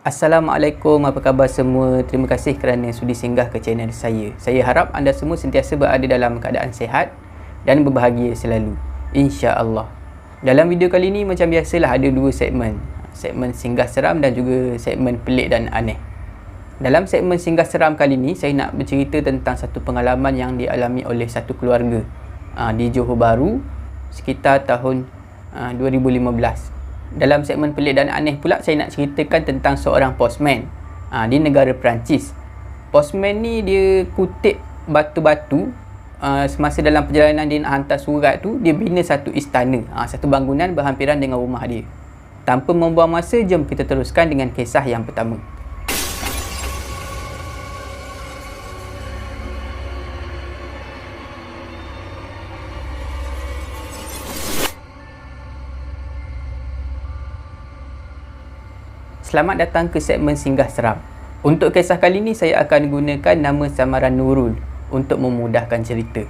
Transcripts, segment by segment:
Assalamualaikum, apa khabar semua? Terima kasih kerana sudi singgah ke channel saya. Saya harap anda semua sentiasa berada dalam keadaan sihat dan berbahagia selalu, insya-Allah. Dalam video kali ini macam biasalah ada dua segmen. Segmen singgah seram dan juga segmen pelik dan aneh. Dalam segmen singgah seram kali ini, saya nak bercerita tentang satu pengalaman yang dialami oleh satu keluarga di Johor Bahru sekitar tahun 2015. Dalam segmen pelik dan aneh pula, saya nak ceritakan tentang seorang postman di negara Perancis. Postman ni dia kutip batu-batu semasa dalam perjalanan dia nak hantar surat tu. Dia bina satu istana, satu bangunan berhampiran dengan rumah dia. Tanpa membuang masa, jom kita teruskan dengan kisah yang pertama. Selamat datang ke segmen singgah seram. Untuk kisah kali ini saya akan gunakan nama samaran Nurul untuk memudahkan cerita.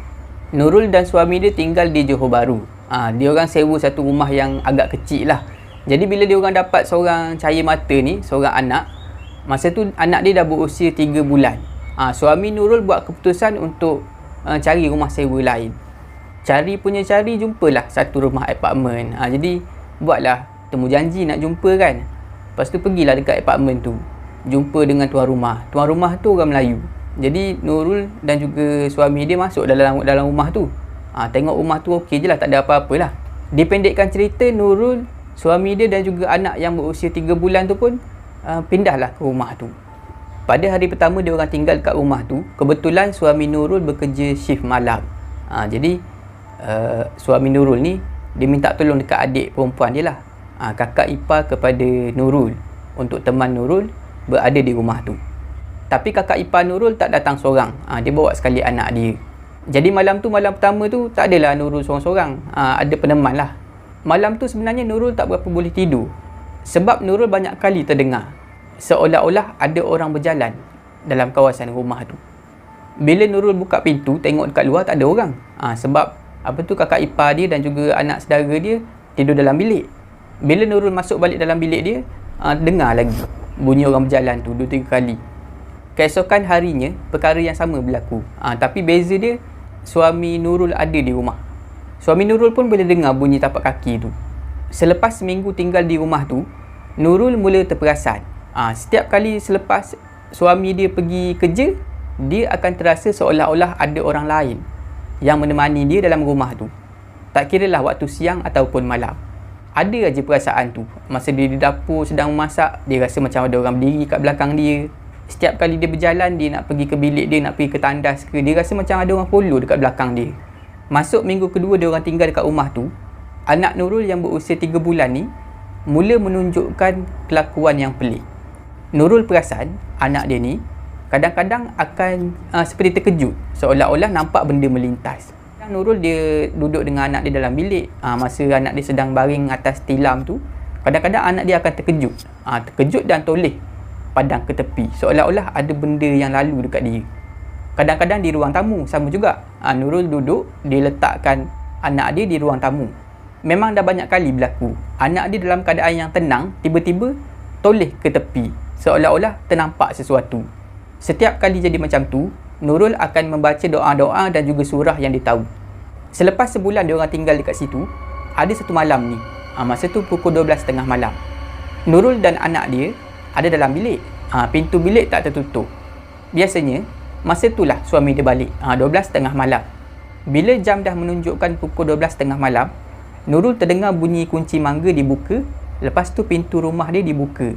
Nurul dan suami dia tinggal di Johor Bahru. Dia orang sewa satu rumah yang agak kecil lah. Jadi bila dia orang dapat seorang cahaya mata ni, seorang anak, masa tu anak dia dah berusia 3 bulan. Suami Nurul buat keputusan untuk cari rumah sewa lain. Cari, jumpalah satu rumah apartmen. Jadi buatlah temu janji nak jumpa kan. Lepas tu pergilah dekat apartmen tu, jumpa dengan tuan rumah. Tuan rumah tu orang Melayu. Jadi Nurul dan juga suami dia masuk dalam rumah tu. Tengok rumah tu okey je lah, tak ada apa-apa lah. Dipendekkan cerita, Nurul, suami dia dan juga anak yang berusia 3 bulan tu pun pindahlah ke rumah tu. Pada hari pertama dia orang tinggal kat rumah tu, kebetulan suami Nurul bekerja shift malam. Jadi suami Nurul ni dia minta tolong dekat adik perempuan dia lah, kakak ipar kepada Nurul, untuk teman Nurul berada di rumah tu. Tapi kakak ipar Nurul tak datang seorang. Dia bawa sekali anak dia. Jadi malam pertama tu tak adalah Nurul seorang-seorang. Ada peneman lah. Malam tu sebenarnya Nurul tak berapa boleh tidur. Sebab Nurul banyak kali terdengar seolah-olah ada orang berjalan dalam kawasan rumah tu. Bila Nurul buka pintu, tengok dekat luar tak ada orang. Sebab kakak ipar dia dan juga anak saudara dia tidur dalam bilik. Bila Nurul masuk balik dalam bilik dia, dengar lagi bunyi orang berjalan tu 2-3 kali. Keesokan harinya, perkara yang sama berlaku. Tapi beza dia, suami Nurul ada di rumah. Suami Nurul pun boleh dengar bunyi tapak kaki tu. Selepas seminggu tinggal di rumah tu, Nurul mula terperasan. Setiap kali selepas suami dia pergi kerja, dia akan terasa seolah-olah ada orang lain yang menemani dia dalam rumah tu. Tak kiralah waktu siang ataupun malam. Ada aja perasaan tu. Masa dia di dapur sedang memasak, dia rasa macam ada orang berdiri kat belakang dia. Setiap kali dia berjalan, dia nak pergi ke bilik dia, nak pergi ke tandas ke, dia rasa macam ada orang follow dekat belakang dia. Masuk minggu kedua dia orang tinggal dekat rumah tu, anak Nurul yang berusia 3 bulan ni mula menunjukkan kelakuan yang pelik. Nurul perasan anak dia ni kadang-kadang akan seperti terkejut, seolah-olah nampak benda melintas. Nurul dia duduk dengan anak dia dalam bilik. Masa anak dia sedang baring atas tilam tu, kadang-kadang anak dia akan terkejut. Terkejut dan toleh pandang ke tepi, seolah-olah ada benda yang lalu dekat dia. Kadang-kadang di ruang tamu sama juga. Nurul duduk, dia letakkan anak dia di ruang tamu. Memang dah banyak kali berlaku. Anak dia dalam keadaan yang tenang, tiba-tiba toleh ke tepi, seolah-olah ternampak sesuatu. Setiap kali jadi macam tu, Nurul akan membaca doa-doa dan juga surah yang dia tahu. Selepas sebulan dia orang tinggal dekat situ, ada satu malam ni, masa tu pukul 12.30 malam, Nurul dan anak dia ada dalam bilik. Pintu bilik tak tertutup. Biasanya masa itulah suami dia balik, 12.30 malam. Bila jam dah menunjukkan pukul 12.30 malam, Nurul terdengar bunyi kunci mangga dibuka. Lepas tu pintu rumah dia dibuka.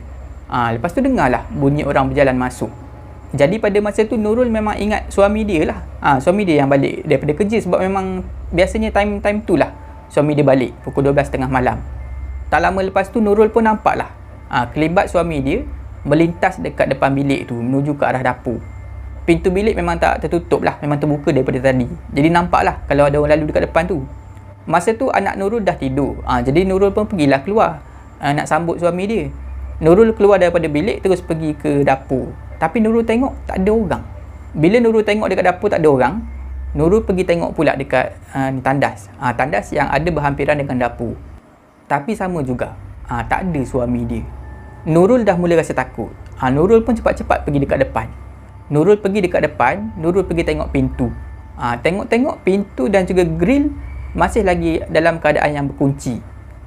Lepas tu dengarlah bunyi orang berjalan masuk. Jadi pada masa tu Nurul memang ingat suami dia lah. Suami dia yang balik daripada kerja, sebab memang biasanya time tu lah suami dia balik pukul 12.30 malam. Tak lama lepas tu Nurul pun nampak lah kelibat suami dia melintas dekat depan bilik tu menuju ke arah dapur. Pintu bilik memang tak tertutup lah, memang terbuka daripada tadi. Jadi nampak lah kalau ada orang lalu dekat depan tu. Masa tu anak Nurul dah tidur. Jadi Nurul pun pergilah keluar nak sambut suami dia. Nurul keluar daripada bilik terus pergi ke dapur. Tapi Nurul tengok tak ada orang. Bila Nurul tengok dekat dapur tak ada orang, Nurul pergi tengok pula dekat tandas. Tandas yang ada berhampiran dengan dapur. Tapi sama juga, tak ada suami dia. Nurul dah mula rasa takut. Nurul pun cepat-cepat pergi dekat depan. Nurul pergi tengok pintu. Tengok-tengok pintu dan juga grill masih lagi dalam keadaan yang berkunci.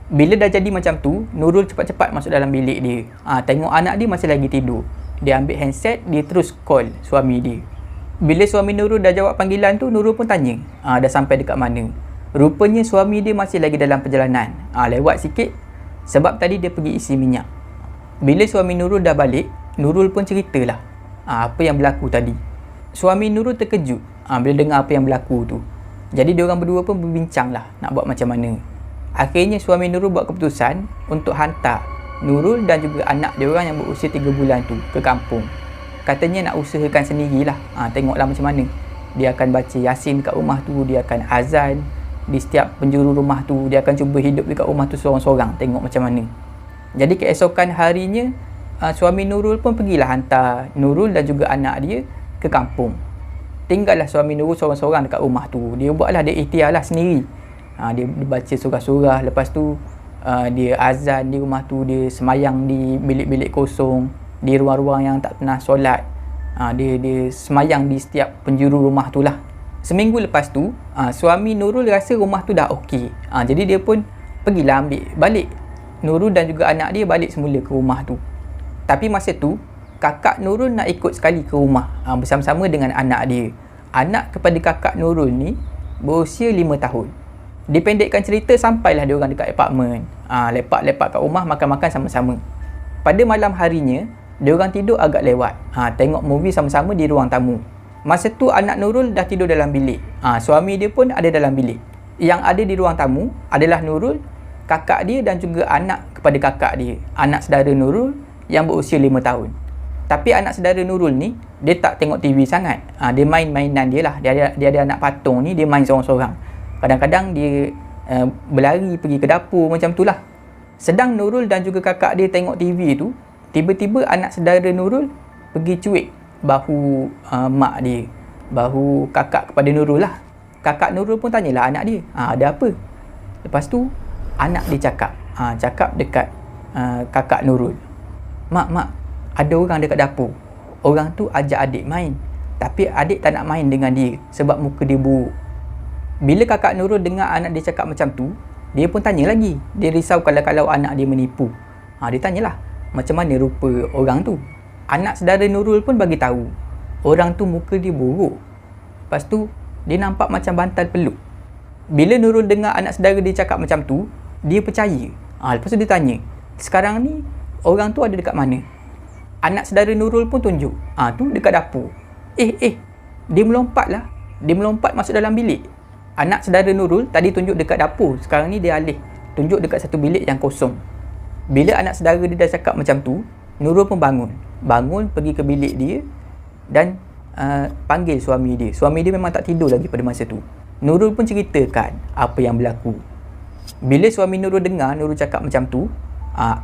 Bila dah jadi macam tu, Nurul cepat-cepat masuk dalam bilik dia. Tengok anak dia masih lagi tidur. Dia ambil handset, dia terus call suami dia. Bila suami Nurul dah jawab panggilan tu, Nurul pun tanya, dah sampai dekat mana. Rupanya suami dia masih lagi dalam perjalanan. Lewat sikit sebab tadi dia pergi isi minyak. Bila suami Nurul dah balik, Nurul pun ceritalah apa yang berlaku tadi. Suami Nurul terkejut bila dengar apa yang berlaku tu. Jadi diorang berdua pun berbincang lah nak buat macam mana. Akhirnya suami Nurul buat keputusan untuk hantar Nurul dan juga anak diorang yang berusia 3 bulan tu ke kampung. Katanya nak usahakan sendirilah. Tengoklah macam mana. Dia akan baca Yasin dekat rumah tu, dia akan azan di setiap penjuru rumah tu, dia akan cuba hidup dekat rumah tu seorang-seorang, tengok macam mana. Jadi keesokan harinya, suami Nurul pun pergilah hantar Nurul dan juga anak dia ke kampung. Tinggallah suami Nurul seorang-seorang dekat rumah tu. Dia buatlah, dia ikhtiarlah sendiri. Dia baca surah-surah, lepas tu dia azan di rumah tu, dia semayang di bilik-bilik kosong, di ruang-ruang yang tak pernah solat. Dia semayang di setiap penjuru rumah tu lah. Seminggu lepas tu, suami Nurul rasa rumah tu dah okey. Jadi dia pun pergilah ambil balik Nurul dan juga anak dia balik semula ke rumah tu. Tapi masa tu, kakak Nurul nak ikut sekali ke rumah bersama-sama dengan anak dia. Anak kepada kakak Nurul ni berusia 5 tahun. Dipendekkan cerita, sampailah dia orang dekat apartmen. Lepak-lepak kat rumah, makan-makan sama-sama. Pada malam harinya, dia orang tidur agak lewat. Tengok movie sama-sama di ruang tamu. Masa tu anak Nurul dah tidur dalam bilik. Suami dia pun ada dalam bilik. Yang ada di ruang tamu adalah Nurul, kakak dia dan juga anak kepada kakak dia, anak saudara Nurul yang berusia 5 tahun. Tapi anak saudara Nurul ni, dia tak tengok TV sangat. Dia main mainan dia lah. Dia ada anak patung ni, dia main seorang-seorang. Kadang-kadang dia berlari pergi ke dapur macam tu lah. Sedang Nurul dan juga kakak dia tengok TV tu, tiba-tiba anak saudara Nurul pergi cuik bahu mak dia, bahu kakak kepada Nurul lah. Kakak Nurul pun tanyalah anak dia, ada apa? Lepas tu anak dia cakap dekat kakak Nurul, Mak, ada orang dekat dapur. Orang tu ajak adik main, tapi adik tak nak main dengan dia sebab muka dia buruk. Bila kakak Nurul dengar anak dia cakap macam tu, dia pun tanya lagi. Dia risau kalau anak dia menipu. Dia tanyalah, macam mana rupa orang tu? Anak saudara Nurul pun bagi tahu, orang tu muka dia buruk. Lepas tu, dia nampak macam bantal peluk. Bila Nurul dengar anak saudara dia cakap macam tu, dia percaya. Lepas tu dia tanya, sekarang ni orang tu ada dekat mana? Anak saudara Nurul pun tunjuk. Tu dekat dapur. Dia melompat lah. Dia melompat masuk dalam bilik. Anak saudara Nurul tadi tunjuk dekat dapur, sekarang ni dia alih tunjuk dekat satu bilik yang kosong. Bila anak saudara dia dah cakap macam tu, Nurul pun bangun pergi ke bilik dia dan panggil suami dia. Suami dia memang tak tidur lagi pada masa tu. Nurul pun ceritakan apa yang berlaku. Bila suami Nurul dengar Nurul cakap macam tu,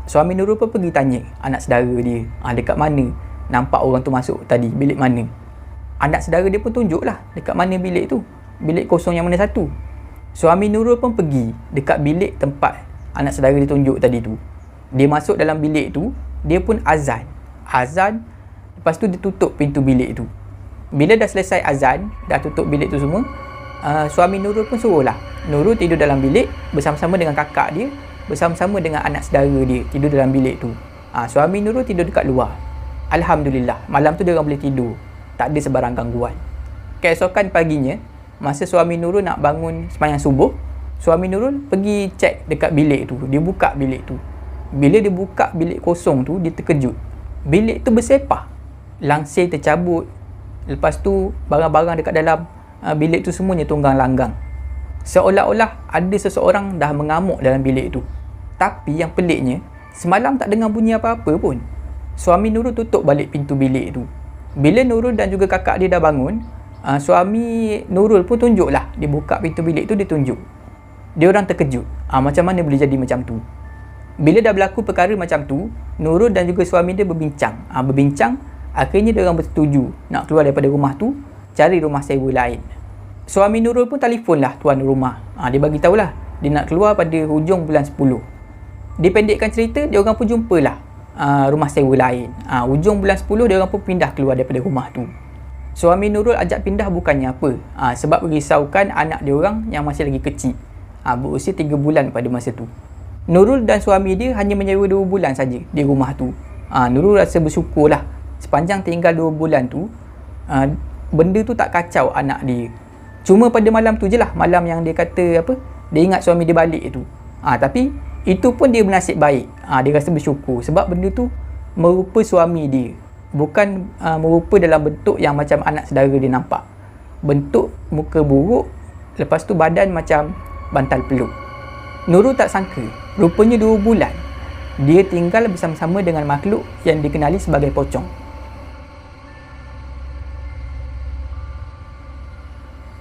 suami Nurul pun pergi tanya anak saudara dia, dekat mana nampak orang tu masuk tadi, bilik mana. Anak saudara dia pun tunjuklah dekat mana bilik tu, bilik kosong yang mana satu. Suami Nurul pun pergi dekat bilik tempat anak saudara dia tunjuk tadi tu. Dia masuk dalam bilik tu, dia pun azan. Lepas tu dia tutup pintu bilik tu. Bila dah selesai azan, dah tutup bilik tu semua, suami Nurul pun suruhlah Nurul tidur dalam bilik bersama-sama dengan kakak dia, bersama-sama dengan anak saudara dia tidur dalam bilik tu. Suami Nurul tidur dekat luar. Alhamdulillah, malam tu dia orang boleh tidur, tak ada sebarang gangguan. Keesokan paginya, masa suami Nurul nak bangun sembahyang subuh, suami Nurul pergi cek dekat bilik tu. Dia buka bilik tu. Bila dia buka bilik kosong tu, dia terkejut. Bilik tu bersepah. Langsir tercabut. Lepas tu, barang-barang dekat dalam bilik tu semuanya tunggang langgang. Seolah-olah ada seseorang dah mengamuk dalam bilik tu. Tapi yang peliknya, semalam tak dengar bunyi apa-apa pun. Suami Nurul tutup balik pintu bilik tu. Bila Nurul dan juga kakak dia dah bangun, suami Nurul pun tunjuklah. Dia buka pintu bilik tu, dia tunjuk. Dia orang terkejut. Macam mana boleh jadi macam tu? Bila dah berlaku perkara macam tu, Nurul dan juga suami dia berbincang. Akhirnya dia orang bersetuju nak keluar daripada rumah tu, cari rumah sewa lain. Suami Nurul pun telefon lah tuan rumah. Dia bagi tahulah dia nak keluar pada hujung bulan 10. Dipendekkan cerita, dia orang pun jumpalah rumah sewa lain. Ujung bulan 10 dia orang pun pindah keluar daripada rumah tu. Suami Nurul ajak pindah bukannya apa, sebab risaukan anak dia orang yang masih lagi kecil, berusia 3 bulan pada masa tu. Nurul dan suami dia hanya menyewa 2 bulan saja di rumah tu. Nurul rasa bersyukur lah, sepanjang tinggal 2 bulan tu, benda tu tak kacau anak dia. Cuma pada malam tu je lah, malam yang dia kata apa, dia ingat suami dia balik tu. Tapi itu pun dia bernasib baik. Dia rasa bersyukur sebab benda tu merupa suami dia, bukan merupa dalam bentuk yang macam anak saudara dia nampak. Bentuk muka buruk, lepas tu badan macam bantal peluk. Nurul tak sangka, rupanya 2 bulan dia tinggal bersama-sama dengan makhluk yang dikenali sebagai pocong.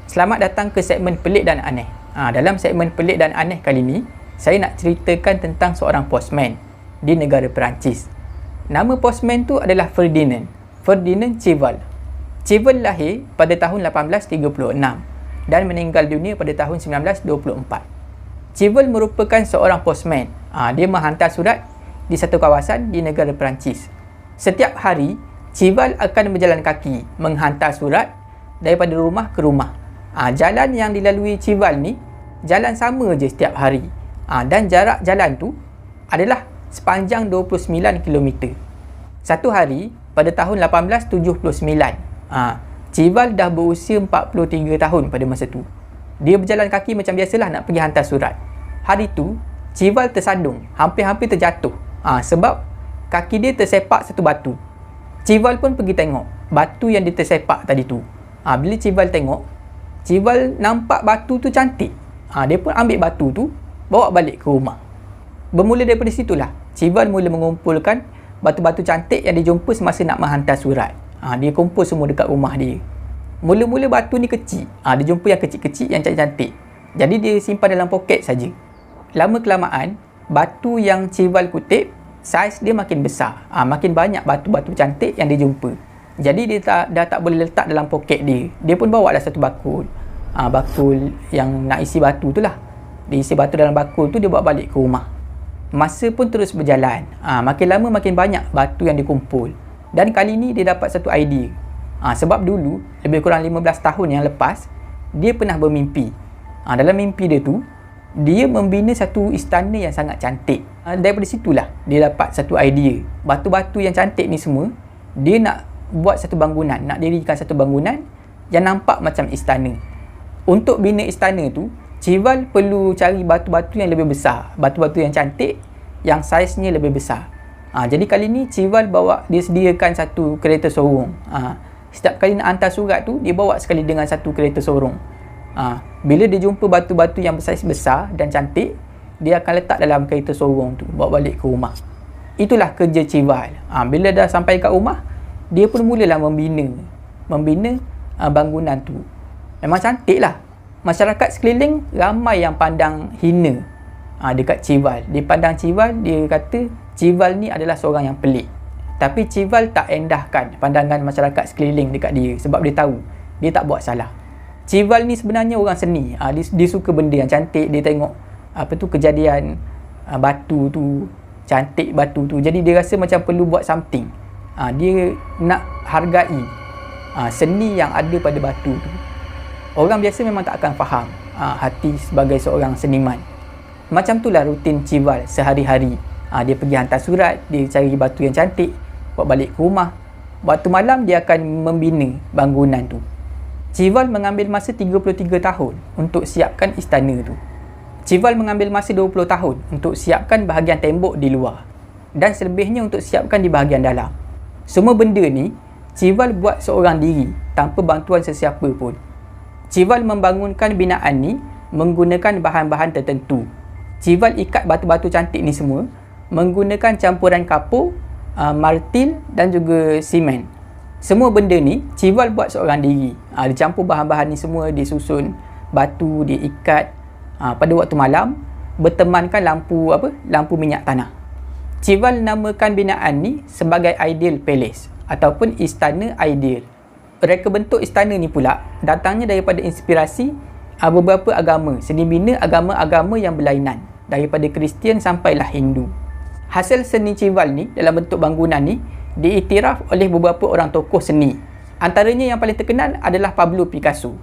Selamat datang ke segmen Pelik dan Aneh. Dalam segmen Pelik dan Aneh kali ni, saya nak ceritakan tentang seorang postman di negara Perancis. Nama postman tu adalah Ferdinand Chival. Chival lahir pada tahun 1836 dan meninggal dunia pada tahun 1924. Chival merupakan seorang postman. Dia menghantar surat di satu kawasan di negara Perancis. Setiap hari, Chival akan berjalan kaki menghantar surat daripada rumah ke rumah. Jalan yang dilalui Chival ni, jalan sama je setiap hari. Dan jarak jalan tu adalah sepanjang 29 km. Satu hari, pada tahun 1879, Chival dah berusia 43 tahun pada masa tu. Dia berjalan kaki macam biasalah nak pergi hantar surat. Hari tu, Chival tersadung, hampir-hampir terjatuh. Sebab kaki dia tersepak satu batu. Chival pun pergi tengok batu yang dia tersepak tadi tu. Bila Chival tengok, Chival nampak batu tu cantik. Dia pun ambil batu tu, bawa balik ke rumah. Bermula daripada situlah, Chival mula mengumpulkan batu-batu cantik yang dia jumpa semasa nak menghantar surat. Dia kumpul semua dekat rumah dia. Mula-mula batu ni kecil. Dia jumpa yang kecil-kecil, yang cantik-cantik. Jadi dia simpan dalam poket saja. Lama-kelamaan, batu yang Chival kutip, saiz dia makin besar. Makin banyak batu-batu cantik yang dia jumpa. Jadi dia dah tak boleh letak dalam poket dia. Dia pun bawa lah satu bakul. Bakul yang nak isi batu tu lah. Dia isi batu dalam bakul tu, dia bawa balik ke rumah. Masa pun terus berjalan. Makin lama makin banyak batu yang dikumpul. Dan kali ni dia dapat satu idea. Sebab dulu, lebih kurang 15 tahun yang lepas, dia pernah bermimpi. Dalam mimpi dia tu, dia membina satu istana yang sangat cantik. Daripada situlah dia dapat satu idea. Batu-batu yang cantik ni semua, dia nak buat satu bangunan, nak dirikan satu bangunan yang nampak macam istana. Untuk bina istana tu, Chival perlu cari batu-batu yang lebih besar, batu-batu yang cantik, yang saiznya lebih besar. Jadi kali ni Chival dia sediakan satu kereta sorong. Setiap kali nak hantar surat tu, dia bawa sekali dengan satu kereta sorong. Bila dia jumpa batu-batu yang saiz besar dan cantik, dia akan letak dalam kereta sorong tu, bawa balik ke rumah. Itulah kerja Chival. Bila dah sampai kat rumah, dia pun mulalah membina bangunan tu. Memang cantik lah. Masyarakat sekeliling ramai yang pandang hina dekat Chival. Dia pandang Chival, dia kata Chival ni adalah seorang yang pelik. Tapi Chival tak endahkan pandangan masyarakat sekeliling dekat dia, sebab dia tahu dia tak buat salah. Chival ni sebenarnya orang seni. Dia suka benda yang cantik. Dia tengok kejadian batu tu, cantik batu tu. Jadi dia rasa macam perlu buat something. Dia nak hargai seni yang ada pada batu tu. Orang biasa memang tak akan faham hati sebagai seorang seniman. Macam itulah rutin Chival sehari-hari. Dia pergi hantar surat, dia cari batu yang cantik, bawa balik ke rumah. Waktu malam dia akan membina bangunan tu. Chival mengambil masa 33 tahun untuk siapkan istana tu. Chival mengambil masa 20 tahun untuk siapkan bahagian tembok di luar, dan selebihnya untuk siapkan di bahagian dalam. Semua benda ni Chival buat seorang diri tanpa bantuan sesiapa pun. Chival membangunkan binaan ni menggunakan bahan-bahan tertentu. Chival ikat batu-batu cantik ni semua menggunakan campuran kapur, martil dan juga simen. Semua benda ni Chival buat seorang diri. Dia campur bahan-bahan ni semua, dia susun batu, dia ikat. Pada waktu malam bertemankan lampu minyak tanah. Chival namakan binaan ni sebagai Ideal Palace ataupun Istana Ideal. Reka bentuk istana ni pula datangnya daripada inspirasi beberapa agama, seni bina agama-agama yang berlainan, daripada Kristian sampailah Hindu. Hasil seni cival ni dalam bentuk bangunan ni diiktiraf oleh beberapa orang tokoh seni. Antaranya yang paling terkenal adalah Pablo Picasso.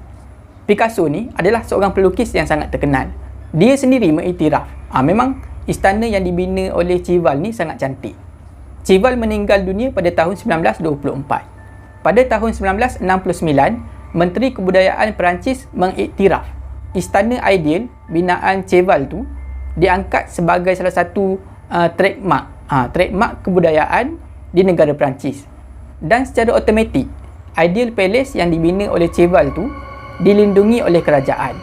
Picasso ni adalah seorang pelukis yang sangat terkenal. Dia sendiri mengiktiraf, memang istana yang dibina oleh Cival ni sangat cantik. Cival meninggal dunia pada tahun 1924. Pada tahun 1969, Menteri Kebudayaan Perancis mengiktiraf istana ideal binaan Cival tu diangkat sebagai salah satu trademark kebudayaan di negara Perancis. Dan secara automatik, Ideal Palace yang dibina oleh Cival tu dilindungi oleh kerajaan.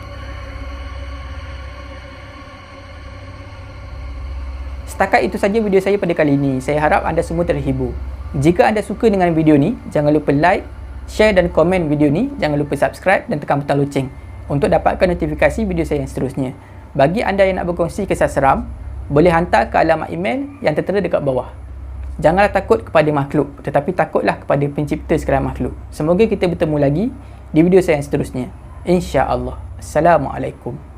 Setakat itu saja video saya pada kali ini. Saya harap anda semua terhibur. Jika anda suka dengan video ni, jangan lupa like, share dan komen video ni. Jangan lupa subscribe dan tekan butang loceng untuk dapatkan notifikasi video saya yang seterusnya. Bagi anda yang nak berkongsi kisah seram, boleh hantar ke alamat email yang tertera dekat bawah. Janganlah takut kepada makhluk, tetapi takutlah kepada pencipta segala makhluk. Semoga kita bertemu lagi di video saya yang seterusnya. InsyaAllah. Assalamualaikum.